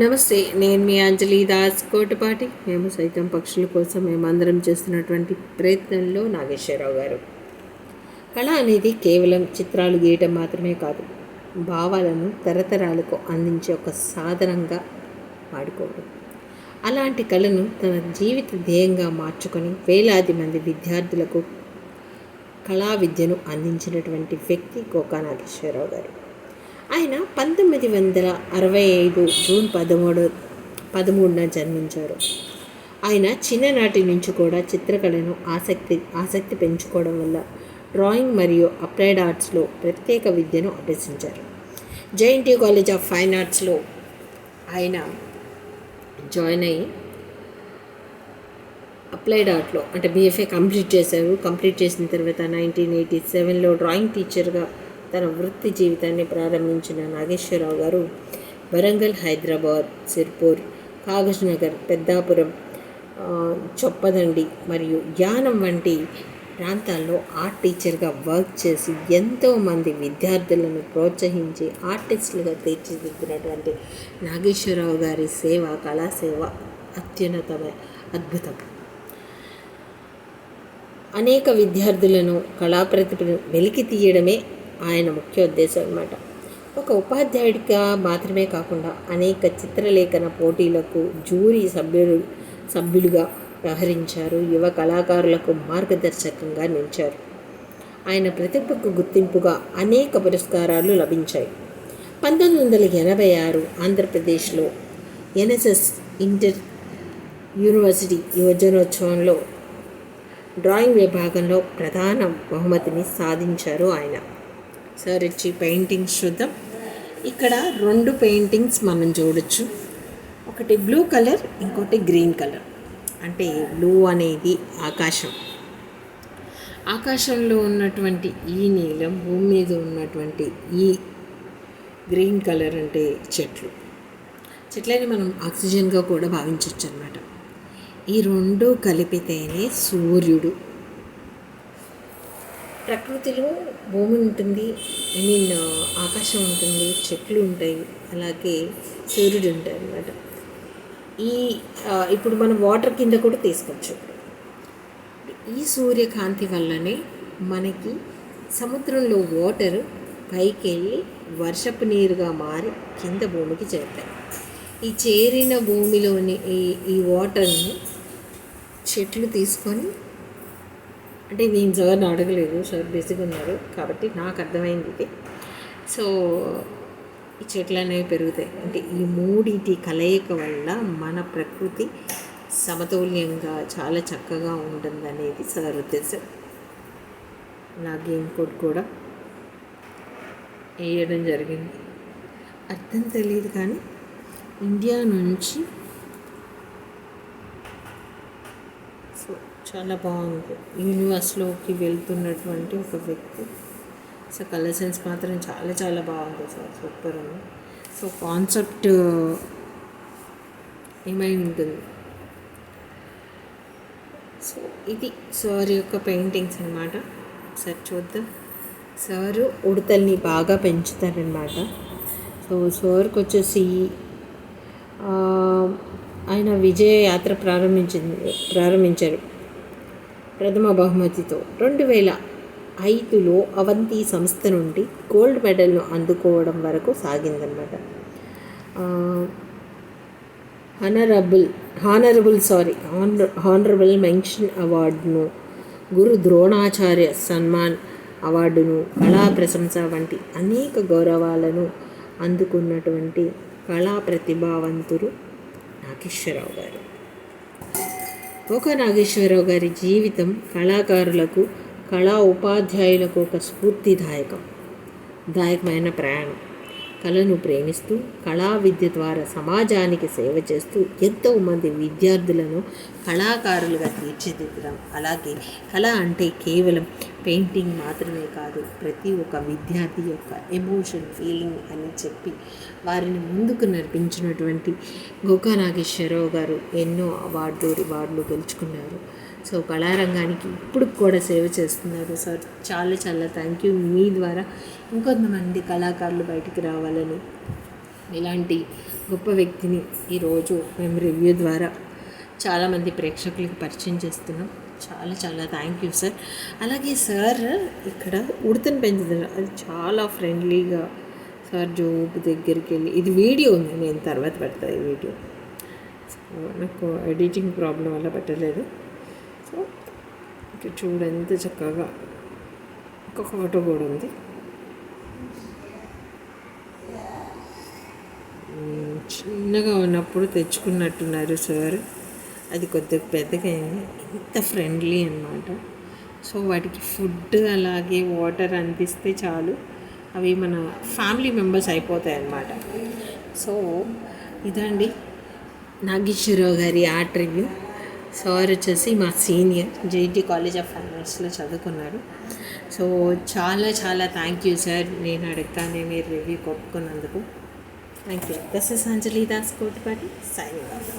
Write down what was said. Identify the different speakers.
Speaker 1: నమస్తే, నేను మీ అంజలి దాస్ కోటపాటి. మేము సైతం పక్షుల కోసం మేమందరం చేస్తున్నటువంటి ప్రయత్నంలో నాగేశ్వరరావు గారు. కళ అనేది కేవలం చిత్రాలు గీయటం మాత్రమే కాదు, భావాలను తరతరాలకు అందించే ఒక సాధనంగా వాడుకోవడం. అలాంటి కళను తన జీవిత ధ్యేయంగా మార్చుకొని వేలాది మంది విద్యార్థులకు కళా విద్యను అందించినటువంటి వ్యక్తి గోకా నాగేశ్వరరావు గారు. ఆయన 1965 జూన్ 13న జన్మించారు. ఆయన చిన్ననాటి నుంచి కూడా చిత్రకళను ఆసక్తి పెంచుకోవడం వల్ల డ్రాయింగ్ మరియు అప్లైడ్ ఆర్ట్స్లో ప్రత్యేక విద్యను అభ్యసించారు. జేఎన్టీయూ కాలేజ్ ఆఫ్ ఫైన్ ఆర్ట్స్లో ఆయన జాయిన్ అయ్యి అప్లైడ్ ఆర్ట్లో అంటే బీఎఫ్ఏ కంప్లీట్ చేశారు. కంప్లీట్ చేసిన తర్వాత 1987లో డ్రాయింగ్ టీచర్గా తన వృత్తి జీవితాన్ని ప్రారంభించిన నాగేశ్వరరావు గారు వరంగల్, హైదరాబాద్, సిర్పూర్, కాగజ్ నగర్, పెద్దాపురం, చొప్పదండి మరియు యానం వంటి ప్రాంతాల్లో ఆర్ట్ టీచర్గా వర్క్ చేసి ఎంతోమంది విద్యార్థులను ప్రోత్సహించి ఆర్టిస్టులుగా తీర్చిదిద్దినటువంటి నాగేశ్వరరావు గారి సేవ, కళాసేవ అద్భుతం. అనేక విద్యార్థులను కళాప్రతిభను వెలికి తీయడమే ఆయన ముఖ్య ఉద్దేశం అన్నమాట. ఒక ఉపాధ్యాయుడిగా మాత్రమే కాకుండా అనేక చిత్రలేఖన పోటీలకు జ్యూరీ సభ్యులుగా వ్యవహరించారు. యువ కళాకారులకు మార్గదర్శకంగా నిలిచారు. ఆయన ప్రతిభకు గుర్తింపుగా అనేక పురస్కారాలు లభించాయి. 1986 ఆంధ్రప్రదేశ్లో ఎన్ఎస్ఎస్ ఇంటర్ యూనివర్సిటీ యువజనోత్సవంలో డ్రాయింగ్ విభాగంలో ప్రధాన బహుమతిని సాధించారు ఆయన. సార్ ఇచ్చి పెయింటింగ్స్ చూద్దాం. ఇక్కడ 2 పెయింటింగ్స్ మనం చూడొచ్చు. ఒకటి బ్లూ కలర్, ఇంకోటి గ్రీన్ కలర్. అంటే బ్లూ అనేది ఆకాశంలో ఉన్నటువంటి ఈ నీలం, భూమి మీద ఉన్నటువంటి ఈ గ్రీన్ కలర్ అంటే చెట్లని మనం ఆక్సిజన్గా కూడా భావించవచ్చు అన్నమాట. ఈ 2 కలిపితేనే సూర్యుడు. ప్రకృతిలో భూమి ఉంటుంది, ఆకాశం ఉంటుంది, చెట్లు ఉంటాయి, అలాగే సూర్యుడు ఉంటాయి అన్నమాట. ఇప్పుడు మనం వాటర్ కింద కూడా తీసుకోవచ్చు. ఈ సూర్యకాంతి వల్లనే మనకి సముద్రంలో వాటర్ పైకి వెళ్ళి వర్షపు నీరుగా మారి కింద భూమికి చేరుతాయి. ఈ చేరిన భూమిలోని ఈ వాటర్ని చెట్లు తీసుకొని, అంటే నేను సార్ని అడగలేదు, సార్ బిజీగా ఉన్నారు కాబట్టి నాకు అర్థమైంది ఇది. సో ఈ చెట్లు అనేవి పెరుగుతాయి. అంటే ఈ మూడింటి కలయిక వల్ల మన ప్రకృతి సమతౌల్యంగా చాలా చక్కగా ఉంటుందనేది సార్ ఉద్దేశం. అలాగే ఇంకోటి కూడా వేయడం జరిగింది. అర్థం తెలియదు కానీ ఇండియా నుంచి చాలా బాగుంది. యూనివర్స్లోకి వెళ్తున్నటువంటి ఒక వ్యక్తి. సో కలర్ సెన్స్ మాత్రం చాలా చాలా బాగుంది సార్, సూపర్ ఉంది. సో కాన్సెప్ట్ ఏమై ఉంటుంది. సో ఇది సార్ యొక్క పెయింటింగ్స్ అన్నమాట. సార్ చూద్దాం. సారు ఉడతల్ని బాగా పెంచుతారనమాట. సో సార్కి వచ్చేసి ఆయన విజయ యాత్ర ప్రారంభించారు ప్రథమ బహుమతితో. 2005లో అవంతి సంస్థ నుండి గోల్డ్ మెడల్ను అందుకోవడం వరకు సాగిందన్నమాట. హానరబుల్ మెన్షన్ అవార్డును, గురు ద్రోణాచార్య సన్మాన్ అవార్డును, కళా ప్రశంస వంటి అనేక గౌరవాలను అందుకున్నటువంటి కళా ప్రతిభావంతుడు నాగేశ్వరరావు గారు. గోకా నాగేశ్వరరావు గారి జీవితం కళాకారులకు, కళా ఉపాధ్యాయులకు ఒక స్ఫూర్తిదాయకమైన ప్రయాణం. కళను ప్రేమిస్తూ కళా విద్య ద్వారా సమాజానికి సేవ చేస్తూ ఎంతోమంది విద్యార్థులను కళాకారులుగా తీర్చిదిద్దడం. అలాగే కళ అంటే కేవలం పెయింటింగ్ మాత్రమే కాదు, ప్రతి ఒక్క విద్యార్థి యొక్క ఎమోషన్, ఫీలింగ్ అని చెప్పి వారిని ముందుకు నడిపించినటువంటి గోకా నాగేశ్వరరావు గారు ఎన్నో రివార్డులు గెలుచుకున్నారు. సో కళారంగానికి ఇప్పుడు కూడా సేవ చేస్తున్నారు సార్. చాలా చాలా థ్యాంక్ యూ. మీ ద్వారా ఇంకొంతమంది కళాకారులు బయటికి రావాలని, ఇలాంటి గొప్ప వ్యక్తిని ఈరోజు మేము రివ్యూ ద్వారా చాలామంది ప్రేక్షకులకు పరిచయం చేస్తున్నాం. చాలా చాలా థ్యాంక్ యూ సార్. అలాగే సార్ ఇక్కడ ఉడతను పెంచుతున్నారు, అది చాలా ఫ్రెండ్లీగా సార్ జోబు దగ్గరికి వెళ్ళి, ఇది వీడియో ఉంది, నేను తర్వాత పెడతాను ఈ వీడియో. సో నాకు ఎడిటింగ్ ప్రాబ్లం వల్ల పెట్టలేదు. సో ఇక్కడ చూడు ఎంత చక్కగా ఒక ఫోటో కూడా ఉంది. చిన్నగా ఉన్నప్పుడు తెచ్చుకున్నట్టున్నారు సార్, అది కొద్దిగా పెద్దగా అయింది. ఇంత ఫ్రెండ్లీ అన్నమాట. సో వాటికి ఫుడ్ అలాగే వాటర్ అందిస్తే చాలు, అవి మన ఫ్యామిలీ మెంబర్స్ అయిపోతాయి అన్నమాట. సో ఇదండి నాగేశ్వరరావు గారి ఆర్ట్ రివ్యూ. సార్ వచ్చేసి మా సీనియర్, జేఈటీ కాలేజ్ ఆఫ్ ఫైన్ ఆర్ట్స్లో చదువుకున్నారు. సో చాలా చాలా థ్యాంక్ యూ సార్, నేను అడగగానే మీరు రివ్యూ కొట్టుకున్నందుకు. Thank you. This is Anjali Das Kotipati, signing of.